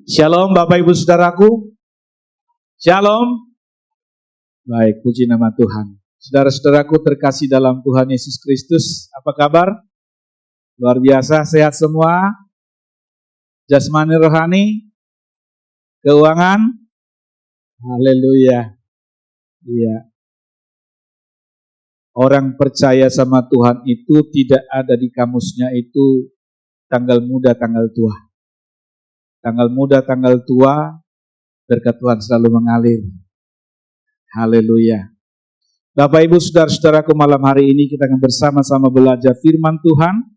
Shalom Bapak Ibu Saudaraku. Shalom. Baik, puji nama Tuhan. Saudara-saudaraku terkasih dalam Tuhan Yesus Kristus, apa kabar? Luar biasa, sehat semua? Jasmani rohani? Keuangan? Haleluya. Iya. Orang percaya sama Tuhan itu tidak ada di kamusnya itu tanggal muda, tanggal tua. Tanggal muda, tanggal tua, berkat Tuhan selalu mengalir. Haleluya. Bapak Ibu Saudara-saudaraku, malam hari ini kita akan bersama-sama belajar firman Tuhan.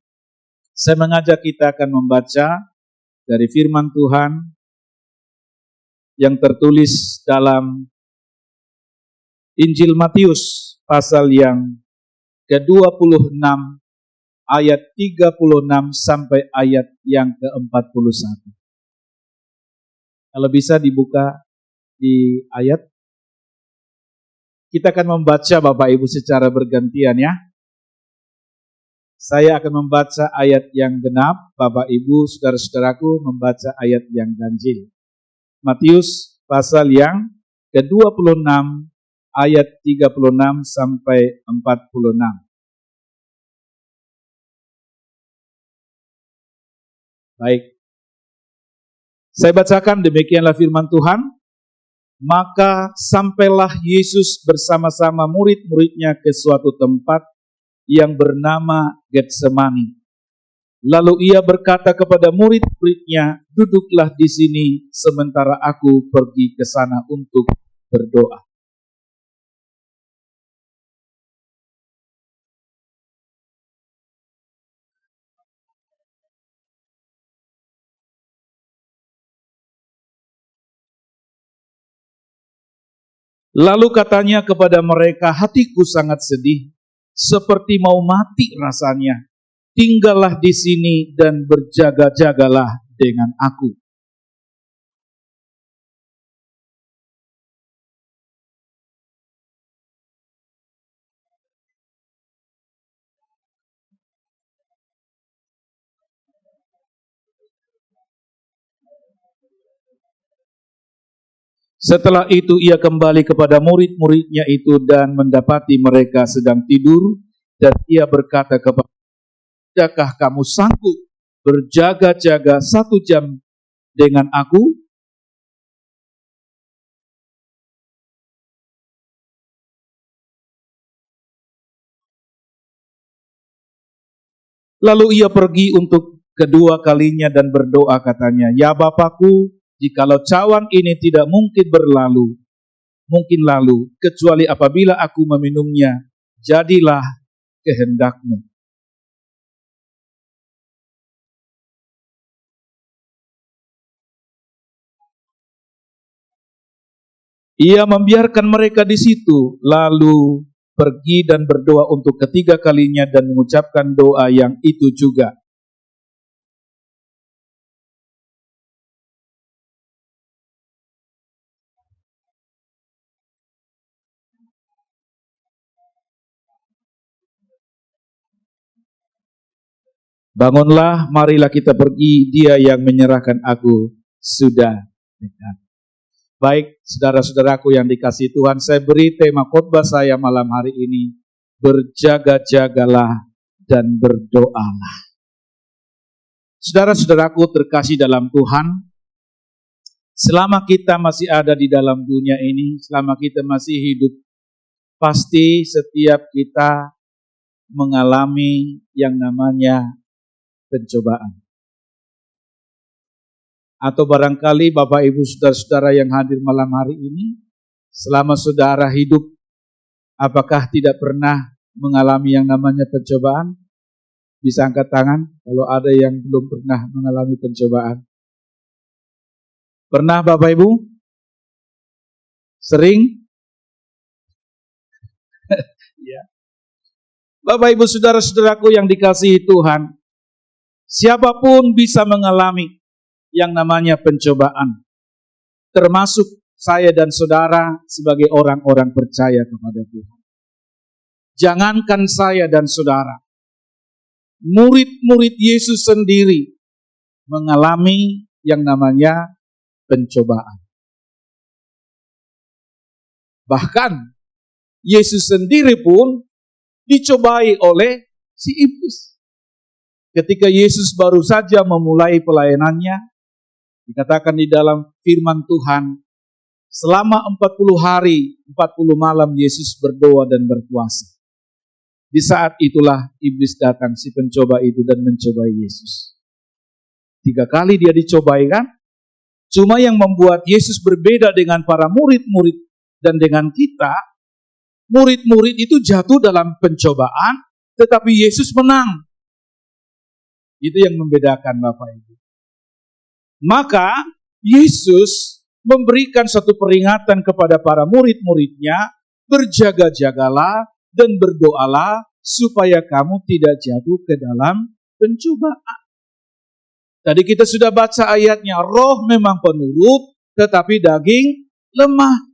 Saya mengajak kita akan membaca dari firman Tuhan yang tertulis dalam Injil Matius pasal yang ke-26 ayat 36 sampai ayat yang ke-41. Kalau bisa dibuka di ayat. Kita akan membaca Bapak Ibu secara bergantian ya. Saya akan membaca ayat yang genap, Bapak Ibu saudara-saudaraku membaca ayat yang ganjil. Matius pasal yang ke-26 ayat 36 sampai 46. Baik. Saya bacakan, demikianlah firman Tuhan. Maka sampailah Yesus bersama-sama murid-muridnya ke suatu tempat yang bernama Getsemani. Lalu ia berkata kepada murid-muridnya, duduklah di sini sementara aku pergi ke sana untuk berdoa. Lalu katanya kepada mereka, hatiku sangat sedih, seperti mau mati rasanya. Tinggallah di sini dan berjaga-jagalah dengan aku. Setelah itu ia kembali kepada murid-muridnya itu dan mendapati mereka sedang tidur, dan ia berkata kepada mereka, adakah kamu sanggup berjaga-jaga 1 jam dengan aku? Lalu ia pergi untuk kedua kalinya dan berdoa katanya, ya Bapakku, jikalau cawan ini tidak mungkin lalu, kecuali apabila aku meminumnya, jadilah kehendak-Mu. Ia membiarkan mereka di situ, lalu pergi dan berdoa untuk ketiga kalinya dan mengucapkan doa yang itu juga. Bangunlah, marilah kita pergi, dia yang menyerahkan aku sudah dekat. Baik, saudara-saudaraku yang dikasihi Tuhan, saya beri tema khotbah saya malam hari ini, berjaga-jagalah dan berdoalah. Saudara-saudaraku terkasih dalam Tuhan, selama kita masih ada di dalam dunia ini, selama kita masih hidup, pasti setiap kita mengalami yang namanya pencobaan. Atau barangkali Bapak Ibu saudara-saudara yang hadir malam hari ini, selama saudara hidup, apakah tidak pernah mengalami yang namanya pencobaan? Bisa angkat tangan kalau ada yang belum pernah mengalami pencobaan. Pernah Bapak Ibu? Sering? Ya. Bapak Ibu saudara-saudaraku yang dikasihi Tuhan, siapapun bisa mengalami yang namanya pencobaan, termasuk saya dan saudara sebagai orang-orang percaya kepada Tuhan. Jangankan saya dan saudara, murid-murid Yesus sendiri mengalami yang namanya pencobaan. Bahkan Yesus sendiri pun dicobai oleh si iblis. Ketika Yesus baru saja memulai pelayanannya, dikatakan di dalam firman Tuhan, selama 40 hari, 40 malam Yesus berdoa dan berpuasa. Di saat itulah iblis datang, si pencoba itu, dan mencobai Yesus. 3 kali dia dicobai kan? Cuma yang membuat Yesus berbeda dengan para murid-murid dan dengan kita, murid-murid itu jatuh dalam pencobaan, tetapi Yesus menang. Itu yang membedakan Bapak Ibu. Maka Yesus memberikan satu peringatan kepada para murid-muridnya, berjaga-jagalah dan berdoalah supaya kamu tidak jatuh ke dalam pencobaan. Tadi kita sudah baca ayatnya, roh memang penurut, tetapi daging lemah.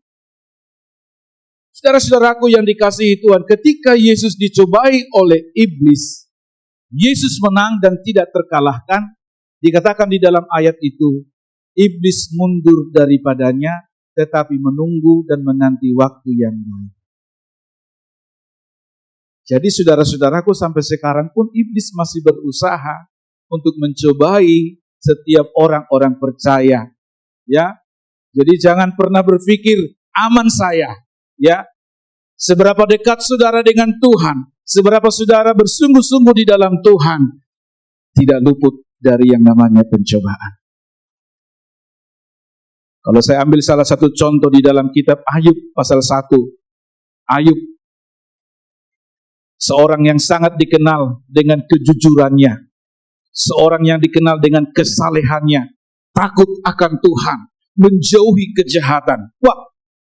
Saudara-saudaraku yang dikasihi Tuhan, ketika Yesus dicobai oleh iblis, Yesus menang dan tidak terkalahkan. Dikatakan di dalam ayat itu, iblis mundur daripadanya, tetapi menunggu dan menanti waktu yang baik. Jadi saudara-saudaraku, sampai sekarang pun iblis masih berusaha untuk mencobai setiap orang-orang percaya. Ya, jadi jangan pernah berpikir aman saya. Ya, seberapa dekat saudara dengan Tuhan, seberapa saudara bersungguh-sungguh di dalam Tuhan, tidak luput dari yang namanya pencobaan. Kalau saya ambil salah satu contoh di dalam kitab Ayub pasal 1. Ayub, seorang yang sangat dikenal dengan kejujurannya, seorang yang dikenal dengan kesalehannya, takut akan Tuhan, menjauhi kejahatan. Wah,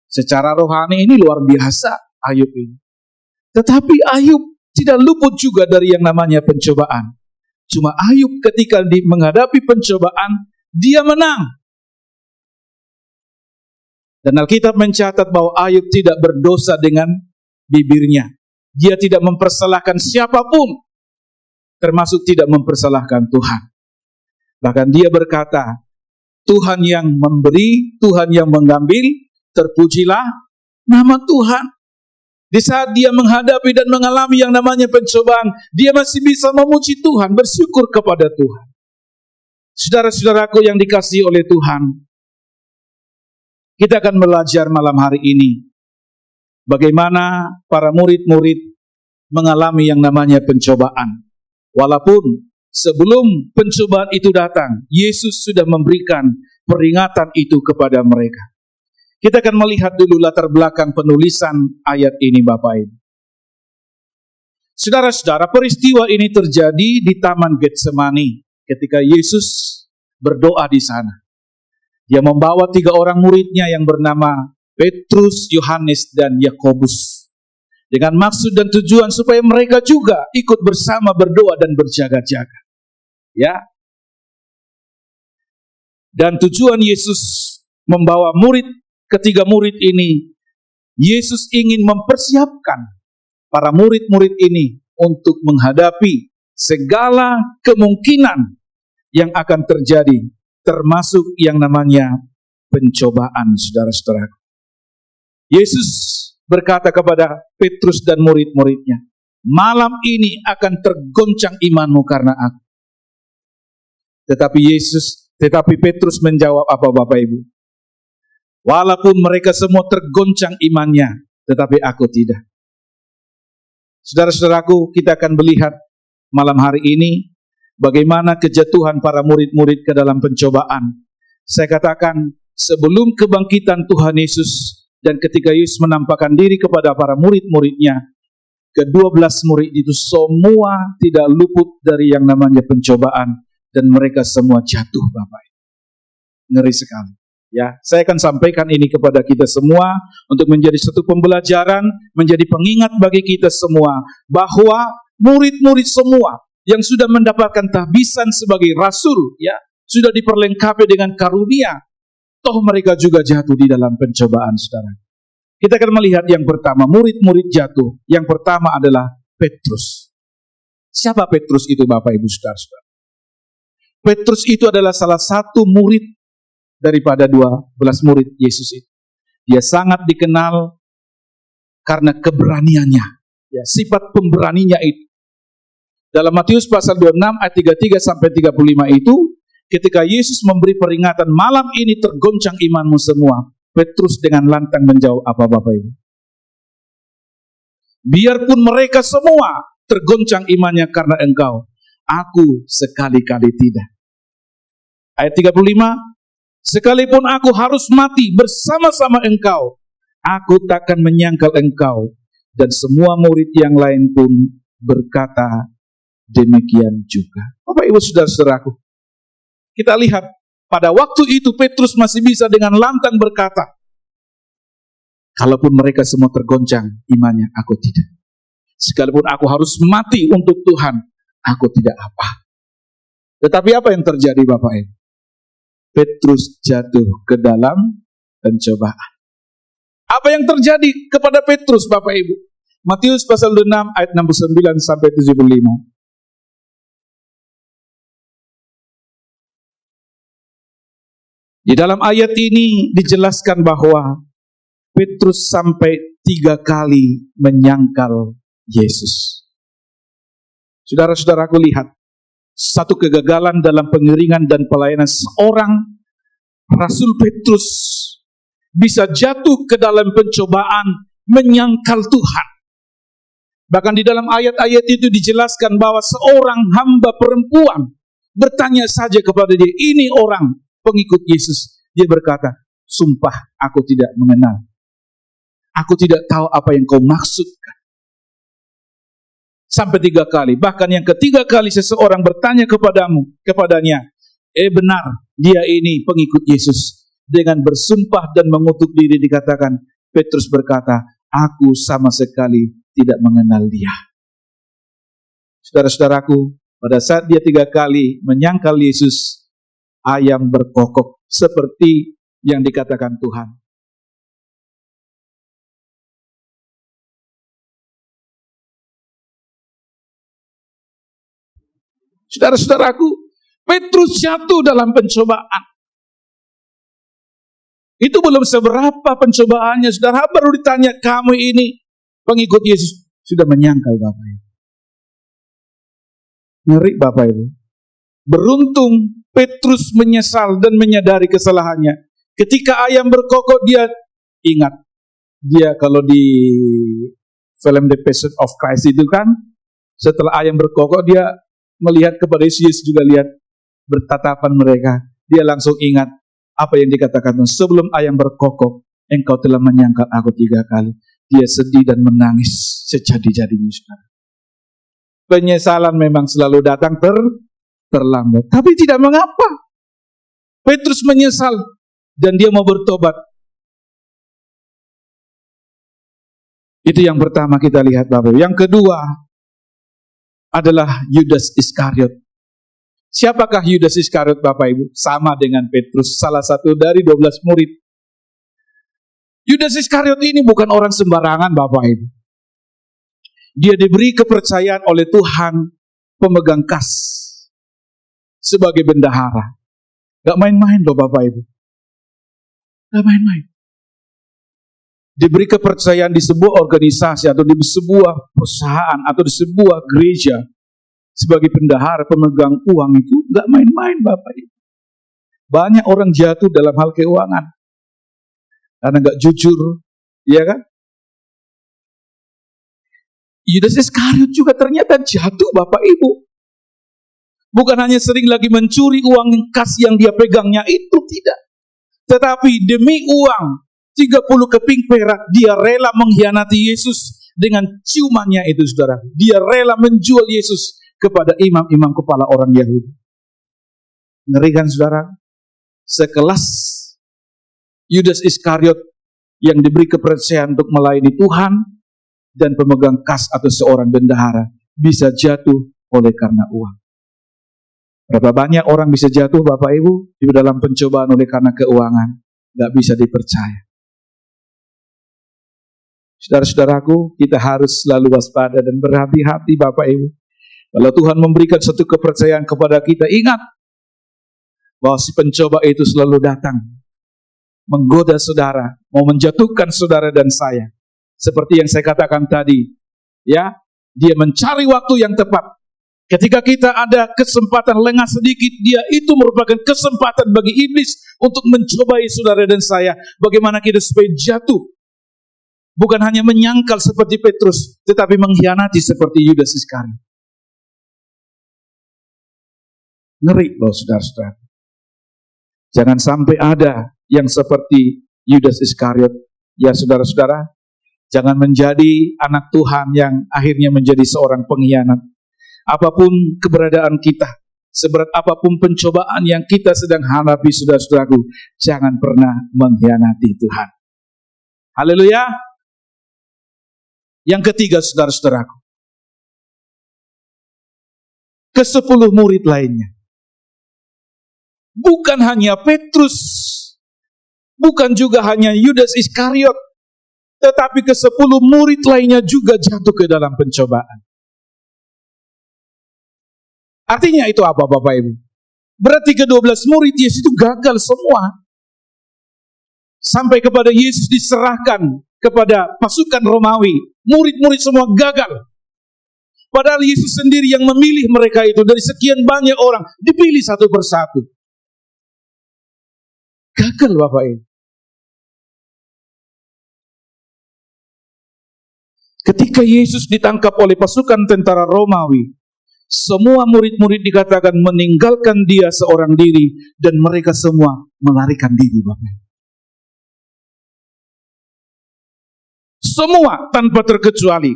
secara rohani ini luar biasa Ayub ini. Tetapi Ayub tidak luput juga dari yang namanya pencobaan. Cuma Ayub ketika menghadapi pencobaan, dia menang. Dan Alkitab mencatat bahwa Ayub tidak berdosa dengan bibirnya. Dia tidak mempersalahkan siapapun, termasuk tidak mempersalahkan Tuhan. Bahkan dia berkata, Tuhan yang memberi, Tuhan yang mengambil, terpujilah nama Tuhan. Di saat dia menghadapi dan mengalami yang namanya pencobaan, dia masih bisa memuji Tuhan, bersyukur kepada Tuhan. Saudara-saudaraku yang dikasihi oleh Tuhan, kita akan belajar malam hari ini bagaimana para murid-murid mengalami yang namanya pencobaan. Walaupun sebelum pencobaan itu datang, Yesus sudah memberikan peringatan itu kepada mereka. Kita akan melihat dulu latar belakang penulisan ayat ini Bapak Ibu. Saudara-saudara, peristiwa ini terjadi di Taman Getsemani ketika Yesus berdoa di sana. Dia membawa 3 orang muridnya yang bernama Petrus, Yohanes, dan Yakobus. Dengan maksud dan tujuan supaya mereka juga ikut bersama berdoa dan berjaga-jaga. Ya. Dan tujuan Yesus membawa ketiga murid ini, Yesus ingin mempersiapkan para murid-murid ini untuk menghadapi segala kemungkinan yang akan terjadi, termasuk yang namanya pencobaan, saudara-saudara. Yesus berkata kepada Petrus dan murid-muridnya, malam ini akan tergoncang imanmu karena aku. Tetapi Petrus menjawab apa Bapak Ibu? Walaupun mereka semua tergoncang imannya, tetapi aku tidak. Saudara-saudaraku, kita akan melihat malam hari ini bagaimana kejatuhan para murid-murid ke dalam pencobaan. Saya katakan, sebelum kebangkitan Tuhan Yesus dan ketika Yesus menampakkan diri kepada para murid-muridnya, ke-12 murid itu semua tidak luput dari yang namanya pencobaan dan mereka semua jatuh, Bapak. Ngeri sekali. Ya, saya akan sampaikan ini kepada kita semua untuk menjadi satu pembelajaran, menjadi pengingat bagi kita semua bahwa murid-murid semua yang sudah mendapatkan tahbisan sebagai rasul, ya, sudah diperlengkapi dengan karunia, toh mereka juga jatuh di dalam pencobaan, saudara. Kita akan melihat yang pertama, murid-murid jatuh. Yang pertama adalah Petrus. Siapa Petrus itu, Bapak Ibu saudara-saudara? Petrus itu adalah salah satu murid daripada 12 murid Yesus itu. Dia sangat dikenal karena keberaniannya, ya, sifat pemberaninya itu. Dalam Matius pasal 26 ayat 33 sampai 35 itu, ketika Yesus memberi peringatan, malam ini tergoncang imanmu semua, Petrus dengan lantang menjawab apa Bapak Ibu? Biarpun mereka semua tergoncang imannya karena engkau, aku sekali-kali tidak. Ayat 35, sekalipun aku harus mati bersama-sama engkau, aku takkan menyangkal engkau. Dan semua murid yang lain pun berkata demikian juga. Bapak Ibu saudara-saudaraku, kita lihat pada waktu itu Petrus masih bisa dengan lantang berkata, kalaupun mereka semua tergoncang imannya, aku tidak. Sekalipun aku harus mati untuk Tuhan, aku tidak apa. Tetapi apa yang terjadi Bapak Ibu? Petrus jatuh ke dalam pencobaan. Apa yang terjadi kepada Petrus Bapak Ibu? Matius pasal 6 ayat 69 sampai 75. Di dalam ayat ini dijelaskan bahwa Petrus sampai 3 kali menyangkal Yesus. Saudara-saudaraku, lihat satu kegagalan dalam pengiringan dan pelayanan seorang Rasul Petrus bisa jatuh ke dalam pencobaan menyangkal Tuhan. Bahkan di dalam ayat-ayat itu dijelaskan bahwa seorang hamba perempuan bertanya saja kepada dia, ini orang pengikut Yesus. Dia berkata, sumpah aku tidak mengenal. Aku tidak tahu apa yang kau maksudkan. Sampai 3 kali. Bahkan yang ketiga kali seseorang bertanya kepadanya, benar, dia ini pengikut Yesus. Dengan bersumpah dan mengutuk diri dikatakan, Petrus berkata, aku sama sekali tidak mengenal dia. Saudara-saudaraku, pada saat dia 3 kali menyangkal Yesus, ayam berkokok seperti yang dikatakan Tuhan. Saudara-saudaraku, Petrus jatuh dalam pencobaan. Itu belum seberapa pencobaannya, saudara, baru ditanya, kamu ini pengikut Yesus, sudah menyangkal Bapak Ibu. Ngeri Bapak Ibu. Beruntung Petrus menyesal dan menyadari kesalahannya. Ketika ayam berkokok, dia ingat. Dia kalau di film The Passion of Christ itu kan, setelah ayam berkokok, dia melihat kepada Yesus, juga lihat bertatapan mereka. Dia langsung ingat apa yang dikatakan, sebelum ayam berkokok, engkau telah menyangkal aku 3 kali. Dia sedih dan menangis sejadi-jadinya, saudara. Penyesalan memang selalu datang terlambat. Tapi tidak mengapa. Petrus menyesal dan dia mau bertobat. Itu yang pertama kita lihat Bapak. Yang kedua adalah Yudas Iskariot. Siapakah Yudas Iskariot Bapak Ibu? Sama dengan Petrus, salah satu dari 12 murid. Yudas Iskariot ini bukan orang sembarangan Bapak Ibu. Dia diberi kepercayaan oleh Tuhan pemegang kas sebagai bendahara. Gak main-main loh Bapak Ibu. Gak main-main. Diberi kepercayaan di sebuah organisasi atau di sebuah perusahaan atau di sebuah gereja sebagai bendahara pemegang uang itu gak main-main Bapak Ibu. Banyak orang jatuh dalam hal keuangan karena gak jujur, ya kan? Yudas Iskariot juga ternyata jatuh Bapak Ibu. Bukan hanya sering lagi mencuri uang kas yang dia pegangnya itu, tidak. Tetapi demi uang 30 keping perak, dia rela mengkhianati Yesus dengan ciumannya itu, saudara. Dia rela menjual Yesus kepada imam-imam kepala orang Yahudi. Ngeri kan, saudara? Sekelas Yudas Iskariot yang diberi kepercayaan untuk melayani Tuhan dan pemegang kas atau seorang bendahara bisa jatuh oleh karena uang. Berapa banyak orang bisa jatuh Bapak Ibu di dalam pencobaan oleh karena keuangan, gak bisa dipercaya. Saudara-saudaraku, kita harus selalu waspada dan berhati-hati Bapak Ibu. Kalau Tuhan memberikan satu kepercayaan kepada kita, ingat, bahwa si pencoba itu selalu datang menggoda saudara, mau menjatuhkan saudara dan saya. Seperti yang saya katakan tadi, ya, dia mencari waktu yang tepat. Ketika kita ada kesempatan lengah sedikit, dia itu merupakan kesempatan bagi iblis untuk mencobai saudara dan saya. Bagaimana kita supaya jatuh. Bukan hanya menyangkal seperti Petrus, tetapi mengkhianati seperti Yudas Iskariot. Ngeri loh saudara-saudara. Jangan sampai ada yang seperti Yudas Iskariot. Ya saudara-saudara, jangan menjadi anak Tuhan yang akhirnya menjadi seorang pengkhianat. Apapun keberadaan kita, seberat apapun pencobaan yang kita sedang hadapi, saudara-saudaraku, jangan pernah mengkhianati Tuhan. Haleluya. Yang ketiga, saudara-saudaraku, ke-10 murid lainnya. Bukan hanya Petrus, bukan juga hanya Yudas Iskariot, tetapi ke-10 murid lainnya juga jatuh ke dalam pencobaan. Artinya itu apa Bapak Ibu? Berarti ke-12 murid Yesus itu gagal semua. Sampai kepada Yesus diserahkan kepada pasukan Romawi. Murid-murid semua gagal. Padahal Yesus sendiri yang memilih mereka itu. Dari sekian banyak orang, dipilih satu persatu. Gagal Bapak Ibu. Ketika Yesus ditangkap oleh pasukan tentara Romawi, semua murid-murid dikatakan meninggalkan dia seorang diri, dan mereka semua melarikan diri Bapak. Semua tanpa terkecuali.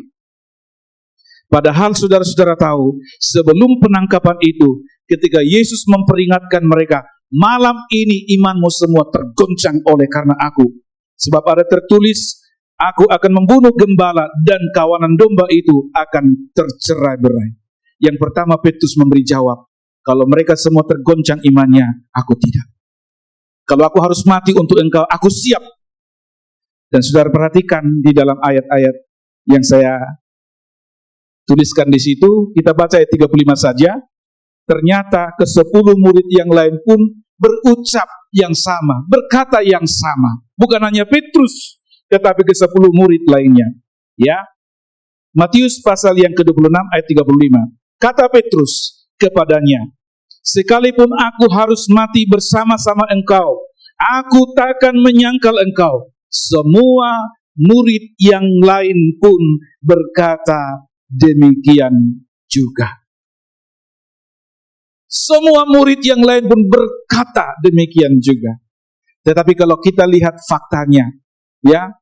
Padahal saudara-saudara tahu, sebelum penangkapan itu, ketika Yesus memperingatkan mereka, malam ini imanmu semua tergoncang oleh karena aku. Sebab ada tertulis, aku akan membunuh gembala dan kawanan domba itu akan tercerai-berai. Yang pertama Petrus memberi jawab, kalau mereka semua tergoncang imannya, aku tidak. Kalau aku harus mati untuk engkau, aku siap. Dan saudara perhatikan di dalam ayat-ayat yang saya tuliskan di situ, kita baca ayat 35 saja. Ternyata ke-10 murid yang lain pun berucap yang sama, berkata yang sama. Bukan hanya Petrus, tetapi ke-10 murid lainnya. Ya, Matius pasal yang ke-26 ayat 35. Kata Petrus kepadanya, sekalipun aku harus mati bersama-sama engkau, aku takkan menyangkal engkau. Semua murid yang lain pun berkata demikian juga. Semua murid yang lain pun berkata demikian juga. Tetapi kalau kita lihat faktanya, ya,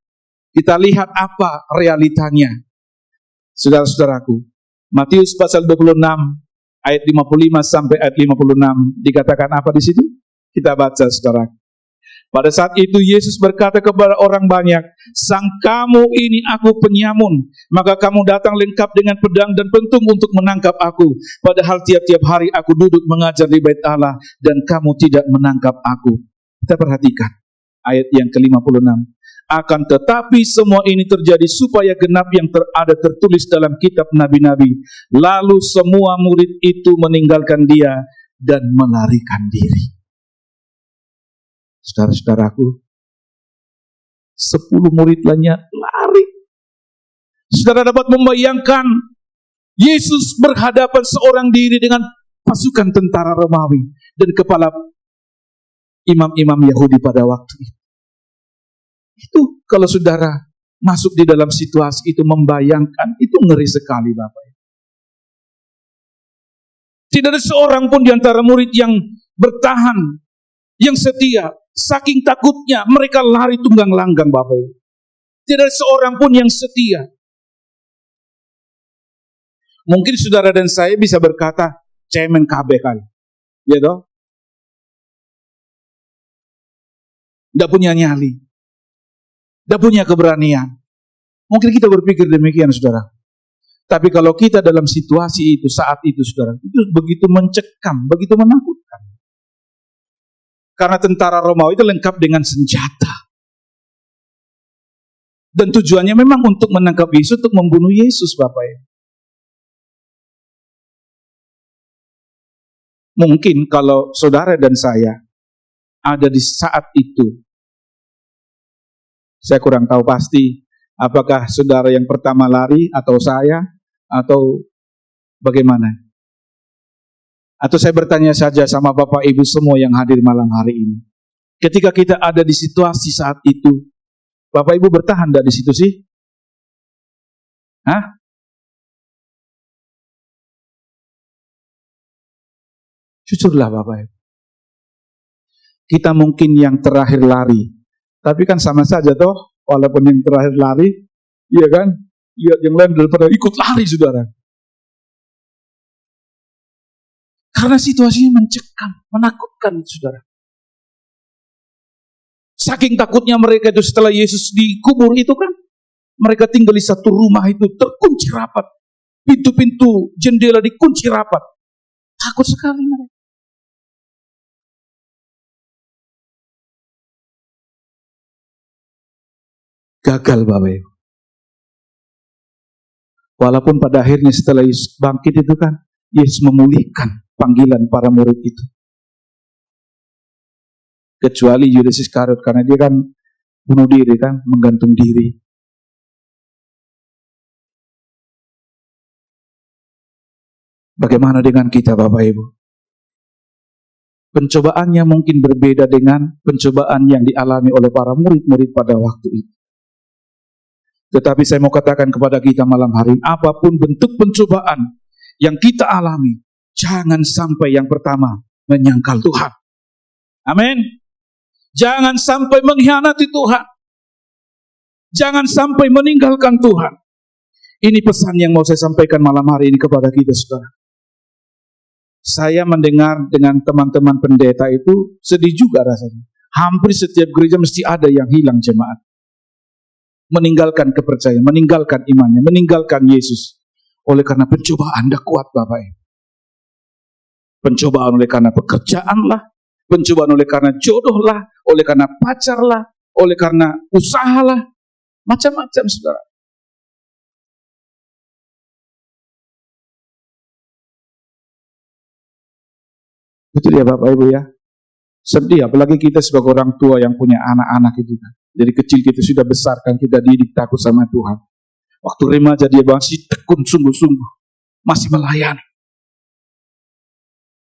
kita lihat apa realitanya. Saudara-saudaraku, Matius pasal 26 ayat 55 sampai ayat 56 dikatakan apa di situ? Kita baca saudara. Pada saat itu Yesus berkata kepada orang banyak, sang kamu ini aku penyamun, maka kamu datang lengkap dengan pedang dan pentung untuk menangkap aku. Padahal tiap-tiap hari aku duduk mengajar di bait Allah dan kamu tidak menangkap aku. Kita perhatikan ayat yang ke-56. Akan tetapi semua ini terjadi supaya genap yang ada tertulis dalam kitab nabi-nabi. Lalu semua murid itu meninggalkan dia dan melarikan diri. Saudara-saudaraku, 10 murid lainnya lari. Saudara dapat membayangkan Yesus berhadapan seorang diri dengan pasukan tentara Romawi dan kepala imam-imam Yahudi pada waktu itu. Itu kalau saudara masuk di dalam situasi itu, membayangkan, itu ngeri sekali Bapak. Tidak ada seorang pun di antara murid yang bertahan, yang setia. Saking takutnya mereka lari tunggang langgang Bapak. Tidak ada seorang pun yang setia. Mungkin saudara dan saya bisa berkata cemen kabeh kali. Ya toh? Tidak punya nyali. Tidak punya keberanian. Mungkin kita berpikir demikian saudara. Tapi kalau kita dalam situasi itu, saat itu saudara, itu begitu mencekam, begitu menakutkan. Karena tentara Romawi itu lengkap dengan senjata. Dan tujuannya memang untuk menangkap Yesus, untuk membunuh Yesus Bapak. Mungkin kalau saudara dan saya ada di saat itu, saya kurang tahu pasti apakah saudara yang pertama lari atau saya atau bagaimana. Atau saya bertanya saja sama Bapak Ibu semua yang hadir malam hari ini. Ketika kita ada di situasi saat itu, Bapak Ibu bertahan dari situ sih? Hah? Jujurlah Bapak Ibu. Kita mungkin yang terakhir lari, tapi kan sama saja toh, walaupun yang terakhir lari, iya kan? Lihat yang lain daripada ikut lari, saudara. Karena situasinya mencekam, menakutkan, saudara. Saking takutnya mereka itu setelah Yesus dikubur itu kan, mereka tinggal di satu rumah itu terkunci rapat. Pintu-pintu jendela dikunci rapat. Takut sekali mereka. Gagal Bapak Ibu. Walaupun pada akhirnya setelah Yesus bangkit itu kan, Yesus memulihkan panggilan para murid itu. Kecuali Yudas Iskariot, karena dia kan bunuh diri kan, menggantung diri. Bagaimana dengan kita Bapak Ibu? Pencobaannya mungkin berbeda dengan pencobaan yang dialami oleh para murid-murid pada waktu itu. Tetapi saya mau katakan kepada kita malam hari, apapun bentuk pencobaan yang kita alami, jangan sampai yang pertama menyangkal Tuhan. Amin. Jangan sampai mengkhianati Tuhan. Jangan sampai meninggalkan Tuhan. Ini pesan yang mau saya sampaikan malam hari ini kepada kita, saudara. Saya mendengar dengan teman-teman pendeta itu sedih juga rasanya. Hampir setiap gereja mesti ada yang hilang jemaat. Meninggalkan kepercayaan, meninggalkan imannya, meninggalkan Yesus. Oleh karena pencobaan tidak kuat Bapak Ibu. Pencobaan oleh karena pekerjaan lah, pencobaan oleh karena jodoh lah, oleh karena pacar lah, oleh karena usaha lah, macam-macam saudara. Betul ya Bapak Ibu ya. Sedih apalagi kita sebagai orang tua yang punya anak-anak itu kan. Dari kecil kita sudah besarkan, kita didik takut sama Tuhan. Waktu remaja dia masih tekun sungguh-sungguh, masih melayani.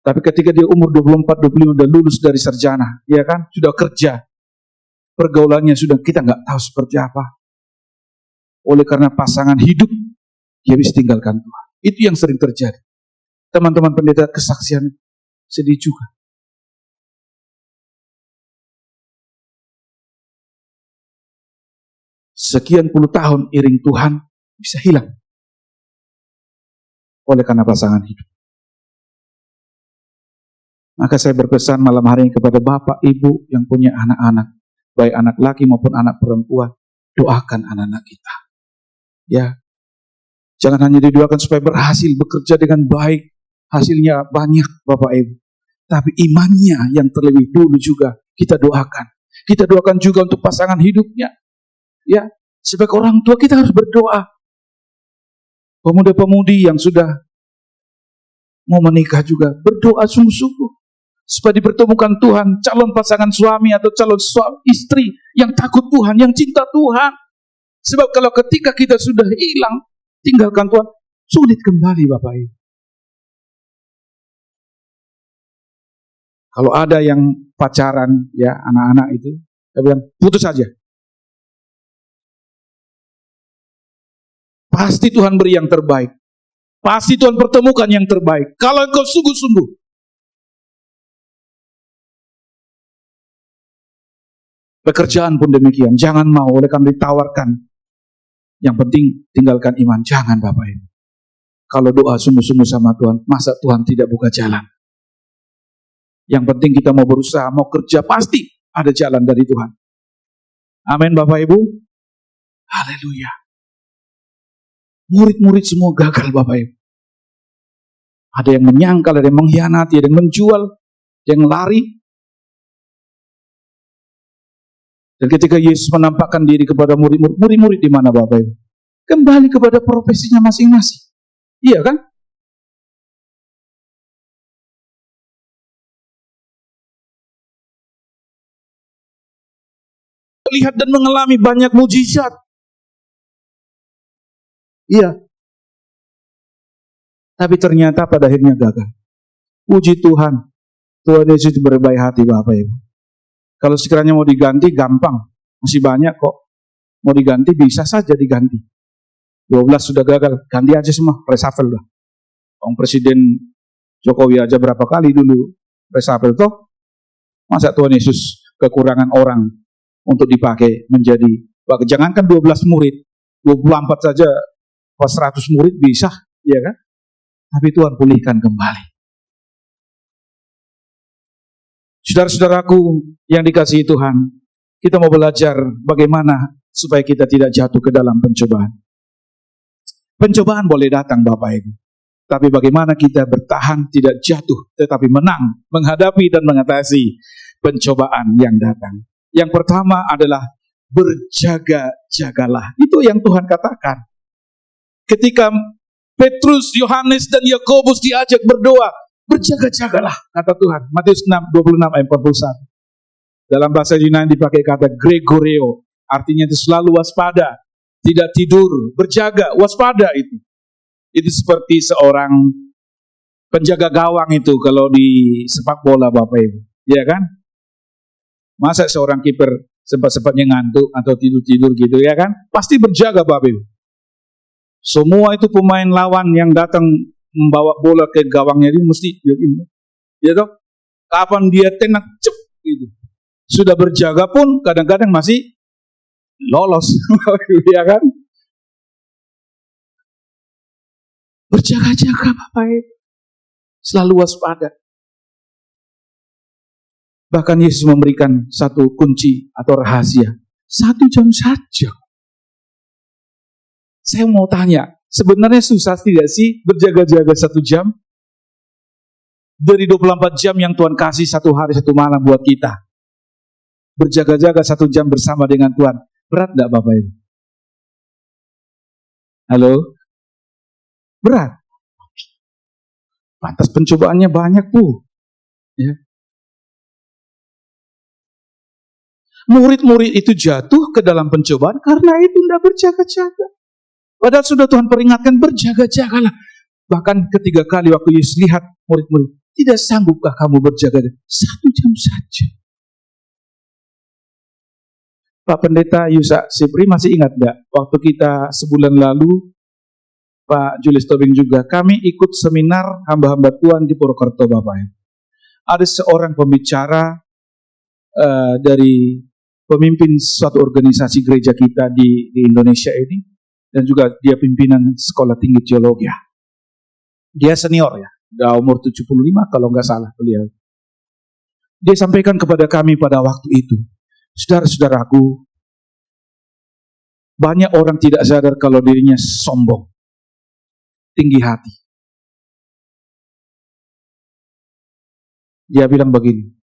Tapi ketika dia umur 24-25 udah lulus dari sarjana, ya kan, sudah kerja, pergaulannya sudah kita nggak tahu seperti apa. Oleh karena pasangan hidup, dia bisa tinggalkan Tuhan. Itu yang sering terjadi. Teman-teman pendeta kesaksian sedih juga. Sekian puluh tahun iring Tuhan bisa hilang oleh karena pasangan hidup. Maka saya berpesan malam hari ini kepada Bapak, Ibu yang punya anak-anak, baik anak laki maupun anak perempuan, doakan anak-anak kita. Ya, jangan hanya didoakan supaya berhasil bekerja dengan baik, hasilnya banyak Bapak Ibu, tapi imannya yang terlebih dulu juga kita doakan. Kita doakan juga untuk pasangan hidupnya. Ya, sebagai orang tua kita harus berdoa. Pemuda-pemudi yang sudah mau menikah juga berdoa sungguh-sungguh supaya dipertemukan Tuhan calon pasangan suami atau calon istri yang takut Tuhan, yang cinta Tuhan. Sebab kalau ketika kita sudah hilang, tinggalkan Tuhan, sulit kembali Bapak Ibu. Kalau ada yang pacaran ya anak-anak itu, saya bilang putus saja. Pasti Tuhan beri yang terbaik. Pasti Tuhan pertemukan yang terbaik. Kalau engkau sungguh-sungguh. Pekerjaan pun demikian. Jangan mau oleh karena ditawarkan. Yang penting tinggalkan iman. Jangan Bapak Ibu. Kalau doa sungguh-sungguh sama Tuhan, masa Tuhan tidak buka jalan? Yang penting kita mau berusaha, mau kerja, pasti ada jalan dari Tuhan. Amin Bapak Ibu. Haleluya. Murid-murid semua gagal Bapak Ibu. Ada yang menyangkal, ada yang mengkhianati, ada yang menjual, ada yang lari. Dan ketika Yesus menampakkan diri kepada murid-murid di mana Bapak Ibu? Kembali kepada profesinya masing-masing. Iya kan? melihat dan mengalami banyak mujizat. Iya. Tapi ternyata pada akhirnya gagal. Puji Tuhan. Tuhan Yesus itu berbaik hati Bapak Ibu. Kalau sekiranya mau diganti, gampang. Masih banyak kok. Mau diganti, bisa saja diganti. 12 sudah gagal, ganti aja semua, reshuffle lah. Presiden Jokowi aja berapa kali dulu reshuffle toh. Masa Tuhan Yesus kekurangan orang untuk dipakai menjadi, jangankan 12 murid, 24 saja, pas 100 murid bisa, ya kan? Tapi Tuhan pulihkan kembali. Saudara-saudaraku yang dikasihi Tuhan, kita mau belajar bagaimana supaya kita tidak jatuh ke dalam pencobaan. Pencobaan boleh datang Bapak Ibu, tapi bagaimana kita bertahan tidak jatuh, tetapi menang, menghadapi dan mengatasi pencobaan yang datang. Yang pertama adalah berjaga-jagalah. Itu yang Tuhan katakan. Ketika Petrus, Yohanes, dan Yakobus diajak berdoa, berjaga-jagalah, kata Tuhan. Matius 26 ayat 41. Dalam bahasa Yunani dipakai kata Gregoreo, artinya itu selalu waspada, tidak tidur, berjaga, waspada itu. Itu seperti seorang penjaga gawang itu kalau di sepak bola Bapak Ibu, ya kan? Masa seorang kiper sempat-sempatnya ngantuk atau tidur-tidur gitu, ya kan? Pasti berjaga Bapak Ibu. Semua itu pemain lawan yang datang membawa bola ke gawangnya ini mesti ya toh, kapan dia tenang cep gitu. Sudah berjaga pun kadang-kadang masih lolos ya kan? Berjaga-jaga Bapak Ibu, selalu waspada. Bahkan Yesus memberikan satu kunci atau rahasia, 1 jam saja. Saya mau tanya, sebenarnya susah tidak sih berjaga-jaga 1 jam? Dari 24 jam yang Tuhan kasih 1 hari 1 malam buat kita. Berjaga-jaga 1 jam bersama dengan Tuhan. Berat enggak Bapak Ibu? Halo? Berat? Pantas pencobaannya banyak Bu. Ya. Murid-murid itu jatuh ke dalam pencobaan karena itu tidak berjaga-jaga. Padahal sudah Tuhan peringatkan, berjaga-jagalah. Bahkan 3 kali waktu Yesus lihat murid-murid, tidak sanggupkah kamu berjaga 1 jam saja? Pak Pendeta Yusa Sipri masih ingat enggak? Waktu kita sebulan lalu, Pak Julius Tobing juga, kami ikut seminar hamba-hamba Tuhan di Purwokerto Bapak. Ada seorang pembicara dari pemimpin suatu organisasi gereja kita di Indonesia ini, dan juga dia pimpinan sekolah tinggi teologi. Dia senior ya, udah umur 75 kalau nggak salah beliau. Dia sampaikan kepada kami pada waktu itu, saudara-saudaraku, banyak orang tidak sadar kalau dirinya sombong, tinggi hati. Dia bilang begini,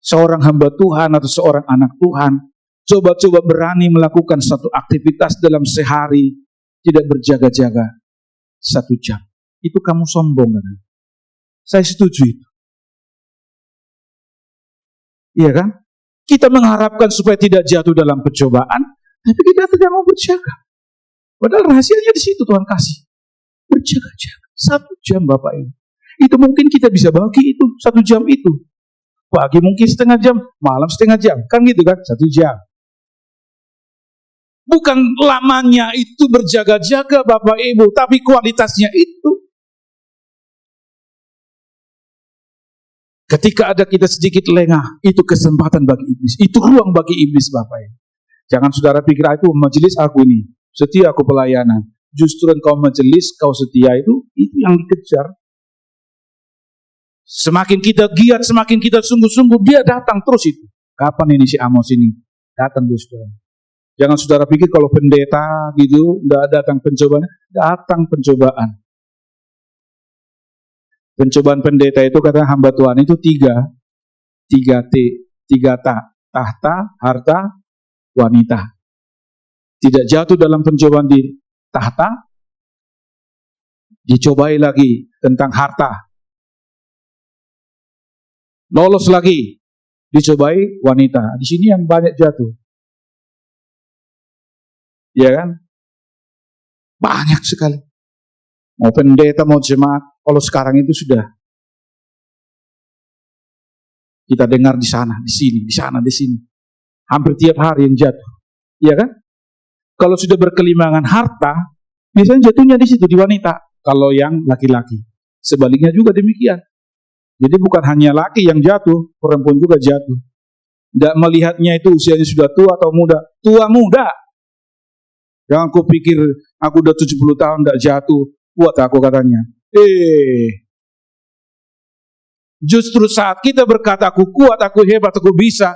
seorang hamba Tuhan atau seorang anak Tuhan, coba-coba berani melakukan satu aktivitas dalam sehari, tidak berjaga-jaga 1 jam. Itu kamu sombong kan? Saya setuju itu. Iya kan? Kita mengharapkan supaya tidak jatuh dalam pencobaan, tapi kita tidak mau berjaga. Padahal rahasianya di situ Tuhan kasih. Berjaga-jaga 1 jam Bapak Ibu. Itu mungkin kita bisa bagi itu 1 jam itu. Pagi mungkin setengah jam, malam setengah jam. Kan gitu kan? 1 jam. Bukan lamanya itu berjaga-jaga Bapak Ibu, tapi kualitasnya itu. Ketika ada kita sedikit lengah, itu kesempatan bagi iblis. Itu ruang bagi iblis Bapak Ibu. Jangan saudara pikir itu majelis aku ini, setia aku pelayanan. Justru engkau majelis, kau setia itu yang dikejar. Semakin kita giat, semakin kita sungguh-sungguh, dia datang terus itu. Kapan ini si Amos ini? Datang dia saudara. Jangan saudara pikir kalau pendeta gitu, tidak datang pencobaan. Datang pencobaan. Pencobaan pendeta itu kata hamba Tuhan itu 3 T, 3 tahta, harta, wanita. Tidak jatuh dalam pencobaan di tahta, dicobai lagi tentang harta. Lolos lagi, dicobai wanita. Di sini yang banyak jatuh. Ya kan? Banyak sekali. Mau pendeta, mau jemaat, kalau sekarang itu sudah kita dengar di sana, di sini, di sana, di sini. Hampir tiap hari yang jatuh. Ya kan? Kalau sudah berkelimangan harta, biasanya jatuhnya di situ, di wanita. Kalau yang laki-laki. Sebaliknya juga demikian. Jadi bukan hanya laki yang jatuh, perempuan juga jatuh. Tidak melihatnya itu usianya sudah tua atau muda. Tua muda. Jangan aku pikir aku udah 70 tahun tidak jatuh. Kuat aku katanya. Justru saat kita berkata aku kuat, aku hebat, aku bisa,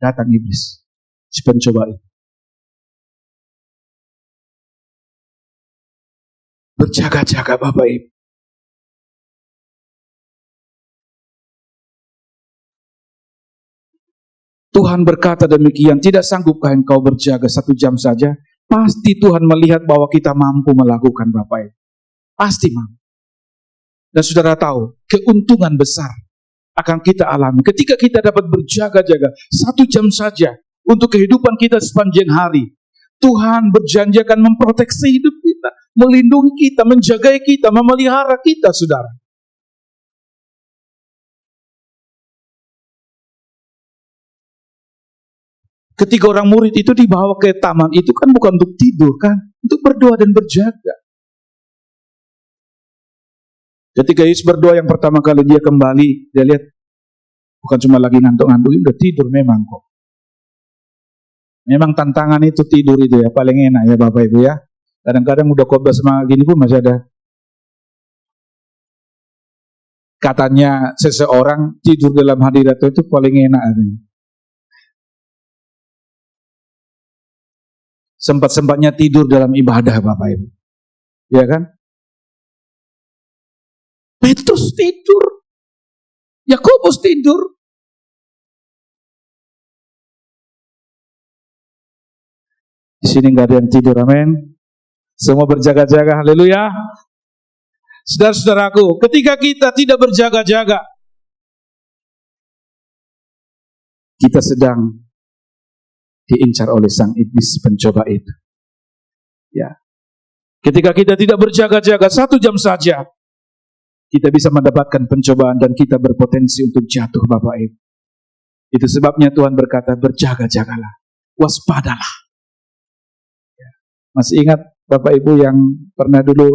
datang iblis. Si pencoba itu. Berjaga-jaga Bapak Ibu. Tuhan berkata demikian, tidak sanggupkah engkau berjaga 1 jam saja? Pasti Tuhan melihat bahwa kita mampu melakukan Bapak Ibu. Pasti mampu. Dan saudara tahu, keuntungan besar akan kita alami ketika kita dapat berjaga-jaga 1 jam saja untuk kehidupan kita sepanjang hari. Tuhan berjanji akan memproteksi hidup kita, melindungi kita, menjaga kita, memelihara kita, saudara. Ketika orang murid itu dibawa ke taman, itu kan bukan untuk tidur kan, untuk berdoa dan berjaga. Ketika Yesus berdoa yang pertama kali dia kembali, dia lihat bukan cuma lagi ngantuk-ngantuk, udah tidur memang kok. Memang tantangan itu tidur itu ya, paling enak ya Bapak Ibu ya. Kadang-kadang udah khotbah semangat gini pun masih ada. Katanya seseorang tidur dalam hadirat Tuhan itu paling enak. Sempat-sempatnya tidur dalam ibadah Bapak Ibu. Ya kan? Petrus tidur. Yakobus tidur. Di sini nggak ada yang tidur, amin. Semua berjaga-jaga, haleluya. Saudara-saudaraku, ketika kita tidak berjaga-jaga, kita sedang diincar oleh sang iblis pencoba itu. Ya. Ketika kita tidak berjaga-jaga 1 jam saja, kita bisa mendapatkan pencobaan dan kita berpotensi untuk jatuh Bapak Ibu. Itu sebabnya Tuhan berkata, berjaga-jagalah, waspadalah. Ya. Masih ingat Bapak Ibu yang pernah dulu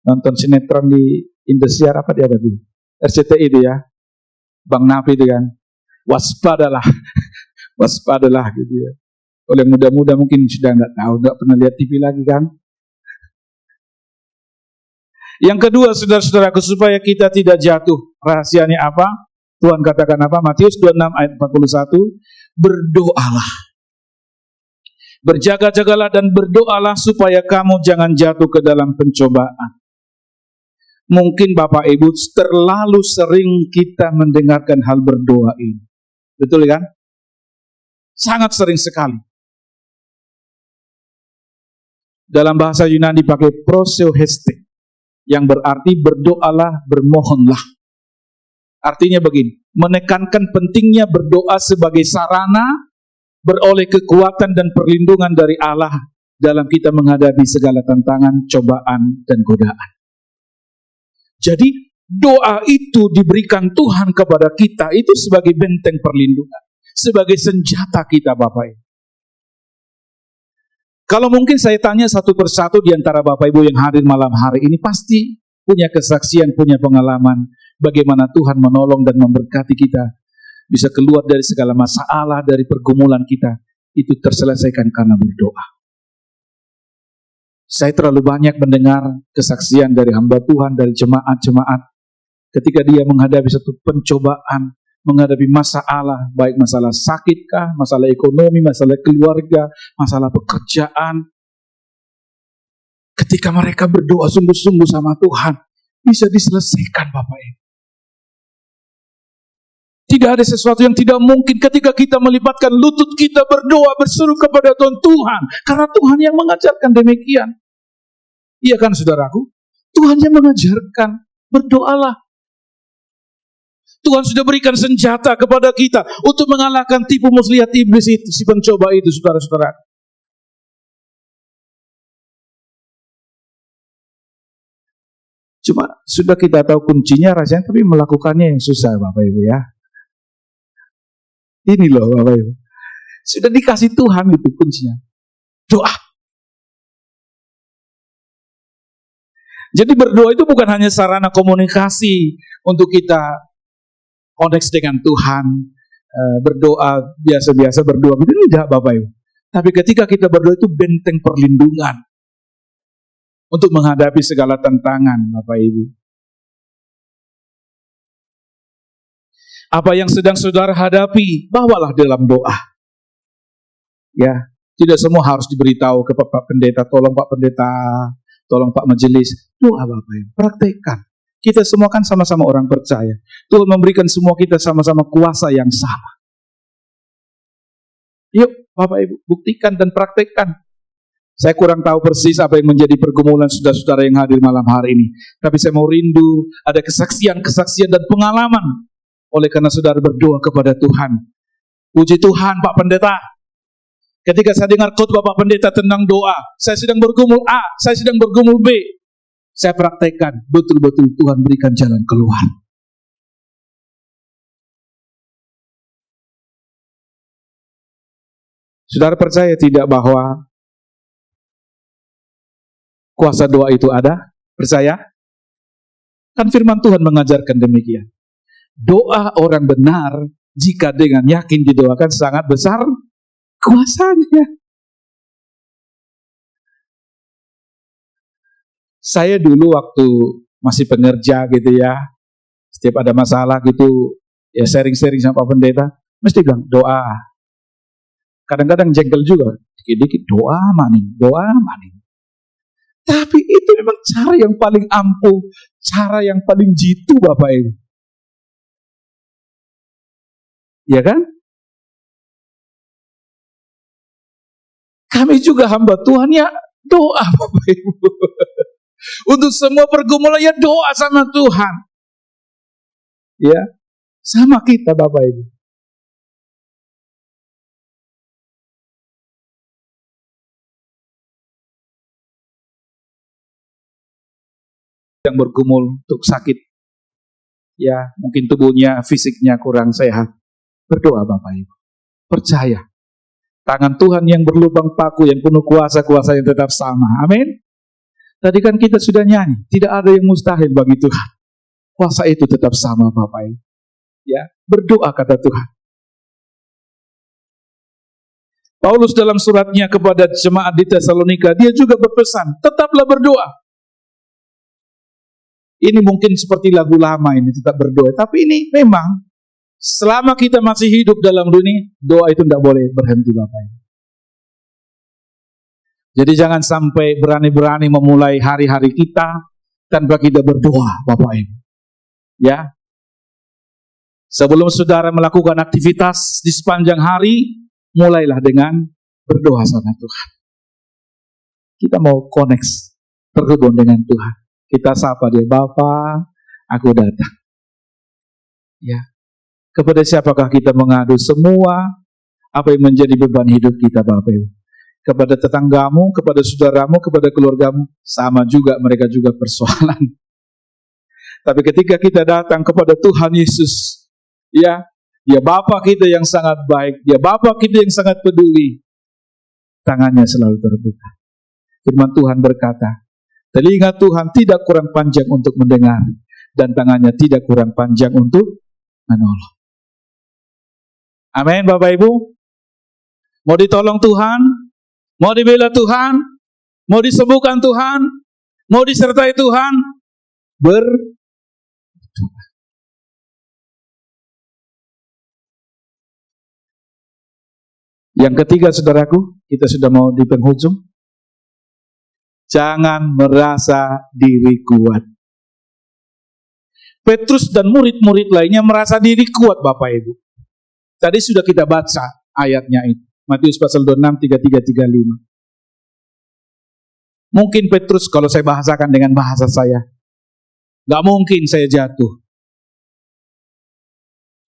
nonton sinetron di Indosiar, apa dia tadi? RCTI itu ya, Bang Nafi itu kan, waspadalah, waspadalah gitu ya. Oleh muda-muda mungkin sudah nggak tahu, nggak pernah lihat TV lagi kan. Yang kedua, saudara-saudaraku, supaya kita tidak jatuh, rahasianya apa? Tuhan katakan apa? Matius 26 ayat 41, berdoalah. Berjaga-jagalah dan berdoalah supaya kamu jangan jatuh ke dalam pencobaan. Mungkin Bapak Ibu terlalu sering kita mendengarkan hal berdoa ini. Betul kan? Sangat sering sekali. Dalam bahasa Yunani dipakai proseuheste, yang berarti berdoalah, bermohonlah. Artinya begini, menekankan pentingnya berdoa sebagai sarana beroleh kekuatan dan perlindungan dari Allah dalam kita menghadapi segala tantangan, cobaan, dan godaan. Jadi doa itu diberikan Tuhan kepada kita itu sebagai benteng perlindungan, sebagai senjata kita Bapak Ibu. Kalau mungkin saya tanya satu persatu di antara Bapak Ibu yang hadir malam hari ini, pasti punya kesaksian, punya pengalaman bagaimana Tuhan menolong dan memberkati kita bisa keluar dari segala masalah, dari pergumulan kita, itu terselesaikan karena berdoa. Saya terlalu banyak mendengar kesaksian dari hamba Tuhan, dari jemaat-jemaat ketika dia menghadapi satu pencobaan, menghadapi masalah, baik masalah sakitkah, masalah ekonomi, masalah keluarga, masalah pekerjaan. Ketika mereka berdoa sungguh-sungguh sama Tuhan, bisa diselesaikan Bapak Ibu. Tidak ada sesuatu yang tidak mungkin ketika kita melibatkan lutut kita berdoa, berseru kepada Tuhan. Karena Tuhan yang mengajarkan demikian. Iya kan saudaraku? Tuhan yang mengajarkan, berdoalah. Tuhan sudah berikan senjata kepada kita untuk mengalahkan tipu muslihat iblis itu, si pencoba itu, saudara-saudara. Cuma sudah kita tahu kuncinya rasanya, tapi melakukannya yang susah Bapak Ibu ya. Ini loh Bapak Ibu. Sudah dikasih Tuhan itu kuncinya. Doa. Jadi berdoa itu bukan hanya sarana komunikasi untuk kita koneksi dengan Tuhan, berdoa biasa-biasa berdoa gitu, tidak Bapak Ibu. Tapi ketika kita berdoa itu benteng perlindungan untuk menghadapi segala tantangan Bapak Ibu. Apa yang sedang saudara hadapi, bawalah dalam doa. Ya, tidak semua harus diberitahu ke Pak Pendeta, tolong Pak Pendeta, tolong Pak Majelis. Doa Bapak Ibu, praktekkan. Kita semua kan sama-sama orang percaya. Tuhan memberikan semua kita sama-sama kuasa yang sama. Yuk Bapak Ibu, buktikan dan praktekkan. Saya kurang tahu persis apa yang menjadi pergumulan saudara-saudara yang hadir malam hari ini. Tapi saya mau rindu ada kesaksian-kesaksian dan pengalaman. Oleh karena saudara berdoa kepada Tuhan. Puji Tuhan Pak Pendeta. Ketika saya dengar khotbah Pak Pendeta tentang doa, saya sedang bergumul A, saya sedang bergumul B. Saya praktekkan, betul-betul Tuhan berikan jalan keluar. Saudara percaya tidak bahwa kuasa doa itu ada? Percaya? Kan firman Tuhan mengajarkan demikian. Doa orang benar, jika dengan yakin didoakan, sangat besar kuasanya. Saya dulu waktu masih pengerja gitu ya, setiap ada masalah gitu, ya sharing-sharing sama Pak Pendeta, mesti bilang doa. Kadang-kadang jengkel juga, dikit-dikit doa maning. Tapi itu memang cara yang paling ampuh, cara yang paling jitu Bapak Ibu. Ya kan? Kami juga hamba Tuhan ya, doa Bapak Ibu. Untuk semua pergumulan ya doa sama Tuhan. Ya, sama kita Bapak Ibu. Yang bergumul untuk sakit, ya mungkin tubuhnya, fisiknya kurang sehat, berdoa Bapak Ibu, percaya tangan Tuhan yang berlubang paku, yang penuh kuasa yang tetap sama. Amin. Tadi kan kita sudah nyanyi, tidak ada yang mustahil bagi Tuhan. Kuasa itu tetap sama Bapak Ibu. Ya, berdoa kata Tuhan. Paulus dalam suratnya kepada jemaat di Tesalonika, dia juga berpesan, tetaplah berdoa. Ini mungkin seperti lagu lama ini, tetap berdoa. Tapi ini memang, selama kita masih hidup dalam dunia, doa itu tidak boleh berhenti Bapak Ibu. Jadi jangan sampai berani-berani memulai hari-hari kita tanpa kita berdoa Bapak Ibu. Ya. Sebelum saudara melakukan aktivitas di sepanjang hari, mulailah dengan berdoa sama Tuhan. Kita mau connect, terhubung dengan Tuhan. Kita sapa dia, Bapa, aku datang. Ya. Kepada siapakah kita mengadu semua apa yang menjadi beban hidup kita Bapak Ibu? Kepada tetanggamu, kepada saudaramu, kepada keluargamu, sama juga, mereka juga persoalan. Tapi ketika kita datang kepada Tuhan Yesus, ya, dia Bapa kita yang sangat baik, dia Bapa kita yang sangat peduli, tangannya selalu terbuka. Firman Tuhan berkata, telinga Tuhan tidak kurang panjang untuk mendengar, dan tangannya tidak kurang panjang untuk menolong. Amin Bapak Ibu. Mau ditolong Tuhan, mau dibela Tuhan, mau disembuhkan Tuhan, mau disertai Tuhan, berdoa. Yang ketiga saudaraku, kita sudah mau di penghujung. Jangan merasa diri kuat. Petrus dan murid-murid lainnya merasa diri kuat Bapak Ibu. Tadi sudah kita baca ayatnya itu. Matius pasal 26, 33, 35. Mungkin Petrus, kalau saya bahasakan dengan bahasa saya, gak mungkin saya jatuh.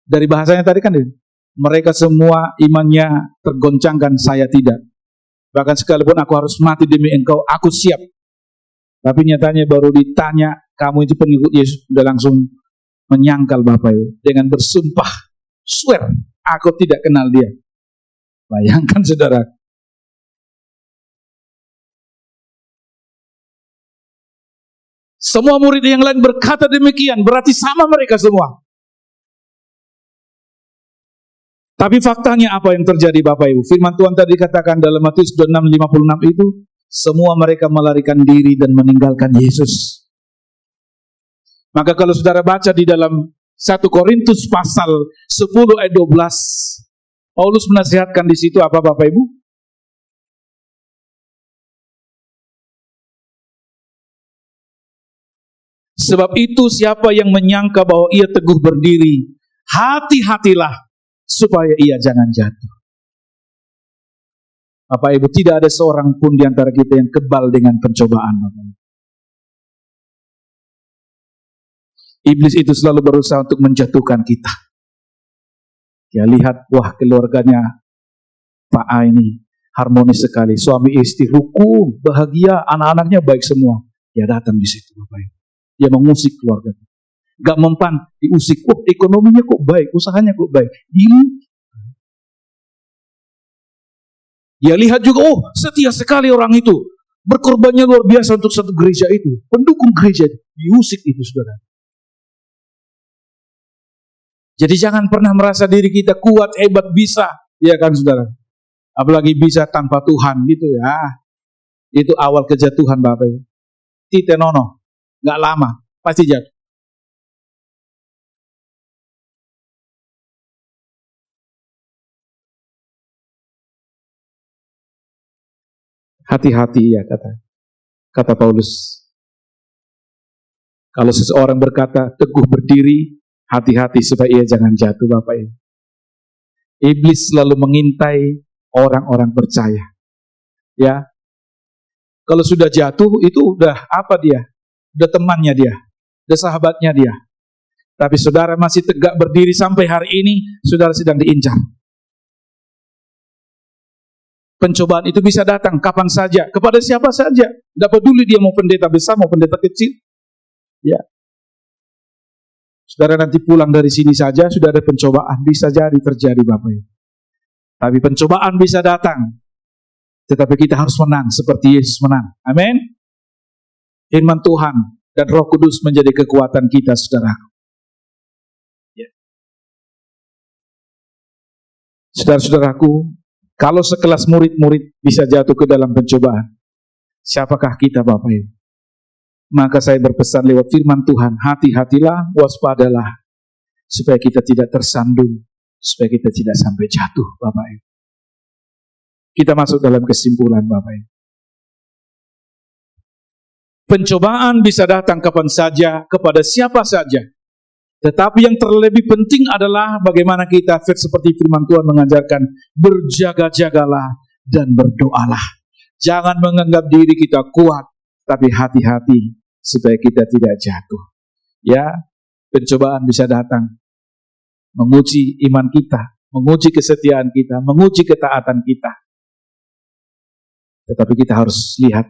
Dari bahasanya tadi kan, mereka semua imannya tergoncangkan, saya tidak. Bahkan sekalipun aku harus mati demi engkau, aku siap. Tapi nyatanya baru ditanya, Kamu itu pengikut Yesus, udah langsung menyangkal Bapak Ibu dengan bersumpah, swear, aku tidak kenal dia. Bayangkan saudara. Semua murid yang lain berkata demikian, berarti sama mereka semua. Tapi faktanya apa yang terjadi Bapak Ibu? Firman Tuhan tadi dikatakan dalam Matius 26:56 itu, semua mereka melarikan diri dan meninggalkan Yesus. Maka kalau saudara baca di dalam 1 Korintus pasal 10 ayat 12, Paulus menasihatkan di situ apa Bapak Ibu? Sebab itu siapa yang menyangka bahwa ia teguh berdiri, hati-hatilah supaya ia jangan jatuh. Bapak Ibu, tidak ada seorang pun di antara kita yang kebal dengan pencobaan. Bapak Ibu. Iblis itu selalu berusaha untuk menjatuhkan kita. Ya lihat, wah keluarganya Pak A ini harmonis sekali. Suami istri rukun, bahagia, anak-anaknya baik semua. Dia datang di situ Bapak Ibu. Dia mengusik keluarga. Gak mempan, diusik. Oh ekonominya kok baik, usahanya kok baik. Dia lihat juga, oh setia sekali orang itu. Berkorbannya luar biasa untuk satu gereja itu. Pendukung gereja itu. Diusik itu saudara. Jadi jangan pernah merasa diri kita kuat, hebat, bisa. Ya kan saudara. Apalagi bisa tanpa Tuhan gitu ya. Itu awal kejatuhan Bapak Ibu. Titenono. Gak lama. Pasti jatuh. Hati-hati ya kata Paulus. Kalau seseorang berkata teguh berdiri, hati-hati supaya ia jangan jatuh Bapak Ibu. Iblis selalu mengintai orang-orang percaya. Ya. Kalau sudah jatuh itu udah apa dia? Udah temannya dia. Udah sahabatnya dia. Tapi saudara masih tegak berdiri sampai hari ini, saudara sedang diincar. Pencobaan itu bisa datang kapan saja, kepada siapa saja. Tidak peduli dia mau pendeta besar, mau pendeta kecil. Ya. Saudara nanti pulang dari sini saja, sudah ada pencobaan. Bisa jadi terjadi Bapak Ibu. Tapi pencobaan bisa datang. Tetapi kita harus menang seperti Yesus menang. Amin. Firman Tuhan dan Roh Kudus menjadi kekuatan kita, saudara. Ya. Saudara-saudaraku, kalau sekelas murid-murid bisa jatuh ke dalam pencobaan, siapakah kita Bapak Ibu? Maka saya berpesan lewat firman Tuhan, hati-hatilah, waspadalah, supaya kita tidak tersandung, supaya kita tidak sampai jatuh Bapak Ibu. Kita masuk dalam kesimpulan Bapak Ibu. Pencobaan bisa datang kapan saja, kepada siapa saja. Tetapi yang terlebih penting adalah bagaimana kita seperti firman Tuhan mengajarkan, berjaga-jagalah dan berdoalah. Jangan menganggap diri kita kuat, tapi hati-hati supaya kita tidak jatuh. Ya, pencobaan bisa datang menguji iman kita, menguji kesetiaan kita, menguji ketaatan kita. Tetapi kita harus lihat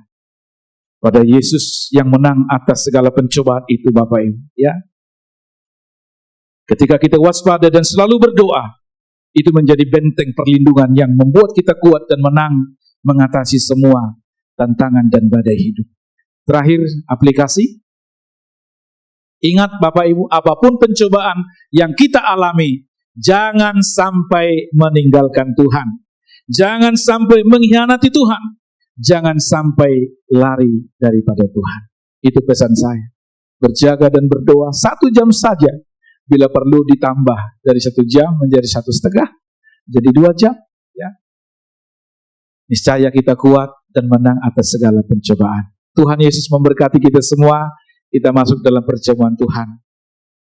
pada Yesus yang menang atas segala pencobaan itu Bapak Ibu. Ya. Ketika kita waspada dan selalu berdoa, itu menjadi benteng perlindungan yang membuat kita kuat dan menang mengatasi semua tantangan dan badai hidup. Terakhir, aplikasi. Ingat Bapak Ibu, apapun pencobaan yang kita alami, jangan sampai meninggalkan Tuhan. Jangan sampai mengkhianati Tuhan. Jangan sampai lari daripada Tuhan. Itu pesan saya. Berjaga dan berdoa 1 jam saja. Bila perlu ditambah dari 1 jam menjadi 1,5, jadi 2 jam. Ya. Niscaya kita kuat dan menang atas segala pencobaan. Tuhan Yesus memberkati kita semua. Kita masuk dalam perjamuan Tuhan.